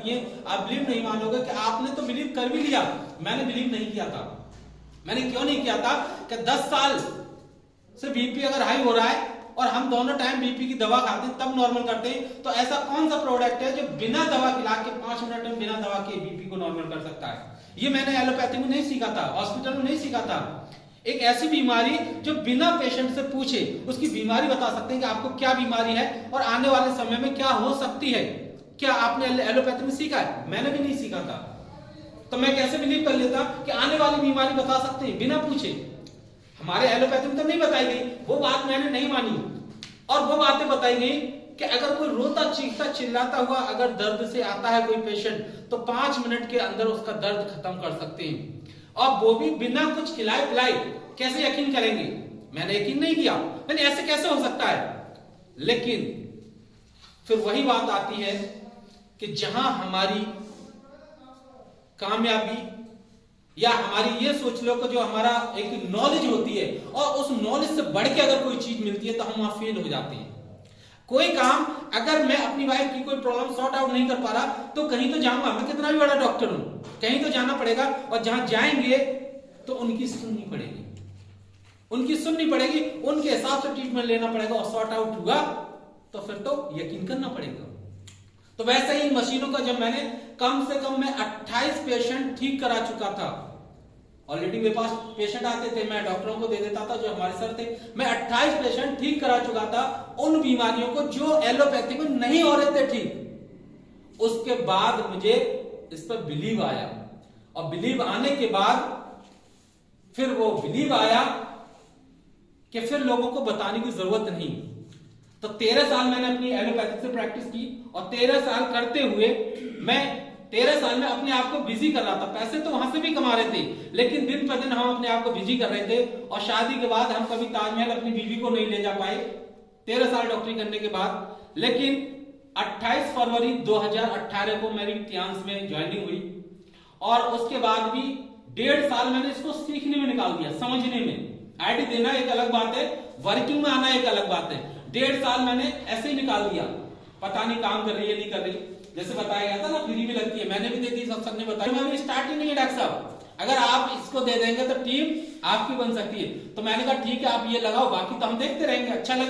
सकती है। आप बिलीव नहीं मानोगे कि आपने तो बिलीव कर भी लिया, मैंने बिलीव नहीं किया था। मैंने क्यों नहीं किया था कि 10 साल से बीपी अगर हाई हो रहा है और हम दोनों टाइम बीपी की दवा खाते हैं तब नॉर्मल करते हैं, तो ऐसा कौन सा प्रोडक्ट है जो बिना दवा खिला के 5 मिनट में बिना दवा के बीपी को नॉर्मल कर सकता है? ये मैंने एलोपैथी में नहीं सीखा था, हॉस्पिटल में नहीं सीखा था। एक ऐसी बीमारी जो बिना पेशेंट से पूछे उसकी बीमारी बता सकते हैं कि आपको क्या बीमारी है और आने वाले समय में क्या हो सकती है। क्या आपने एलोपैथी में सीखा है? मैंने भी नहीं सीखा था। तो मैं कैसे बिलीव कर लेता कि आने वाली बीमारी बता सकते हैं बिना पूछे? हमारे एलोपैथी में तो नहीं बताई गई, वो बात मैंने नहीं मानी। और वो बातें बताई गई कि अगर कोई रोता चीखता चिल्लाता हुआ अगर दर्द से आता है कोई पेशेंट, तो 5 मिनट के अंदर उसका दर्द खत्म कर सकते हैं, और वो भी बिना कुछ खिलाए पिलाए। कैसे यकीन करेंगे? मैंने यकीन नहीं किया, मैंने ऐसे कैसे हो सकता है। लेकिन फिर वही बात आती है कि जहां हमारी कामयाबी या हमारी ये सोच लो कि जो हमारा एक नॉलेज होती है और उस नॉलेज से बढ़ के अगर कोई चीज मिलती है तो हम वहां फेल हो जाते हैं। कोई काम अगर मैं अपनी वाइफ की कोई प्रॉब्लम सॉर्ट आउट नहीं कर पा रहा तो कहीं तो जाऊंगा, मैं कितना भी बड़ा डॉक्टर हूं, कहीं तो जाना पड़ेगा। और जहां जाएंगे तो उनकी सुननी पड़ेगी, उनकी सुननी पड़ेगी, उनके हिसाब से ट्रीटमेंट लेना पड़ेगा। और सॉर्ट आउट हुआ तो फिर तो यकीन करना पड़ेगा। तो वैसे ही मशीनों का जब मैंने कम से कम मैं 28 पेशेंट ठीक करा चुका था। ऑलरेडी मेरे पास पेशेंट आते थे, मैं डॉक्टरों को दे देता था जो हमारे सर थे। मैं 28 पेशेंट ठीक करा चुका था उन बीमारियों को जो एलोपैथी में नहीं हो रहे थे ठीक। उसके बाद मुझे इस पर बिलीव आया, और बिलीव आने के बाद फिर वो बिलीव आया कि फिर लोगों को बताने की जरूरत नहीं। तो 13 साल मैंने अपनी एलोपैथी से प्रैक्टिस की, और 13 साल करते हुए मैं 13 साल में अपने आप को बिजी कर रहा था। पैसे तो वहां से भी कमा रहे थे, लेकिन दिन पर दिन हम अपने आप को बिजी कर रहे थे। और शादी के बाद हम कभी ताजमहल अपनी बीवी को नहीं ले जा पाए 13 साल डॉक्टरी करने के बाद। लेकिन 28 फरवरी 2018 को मेरी ट्यांस में ज्वाइनिंग हुई, और उसके बाद भी 1.5 साल मैंने इसको सीखने में निकाल दिया, समझने में। आईडी देना एक अलग बात है, वर्किंग में आना एक अलग बात है। 1.5 साल मैंने ऐसे ही निकाल दिया, पता नहीं काम कर रही है नहीं कर रही। जैसे बताया गया था ना फ्री में लगती है, मैंने भी दे दी, सत्संग ने बताया। मैंने स्टार्ट ही नहीं है डॉक्टर साहब, अगर आप इसको दे देंगे तो टीम आपकी बन सकती है। तो मैंने कहा ठीक है आप ये लगाओ, बाकी तो हम देखते रहेंगे, अच्छा लगे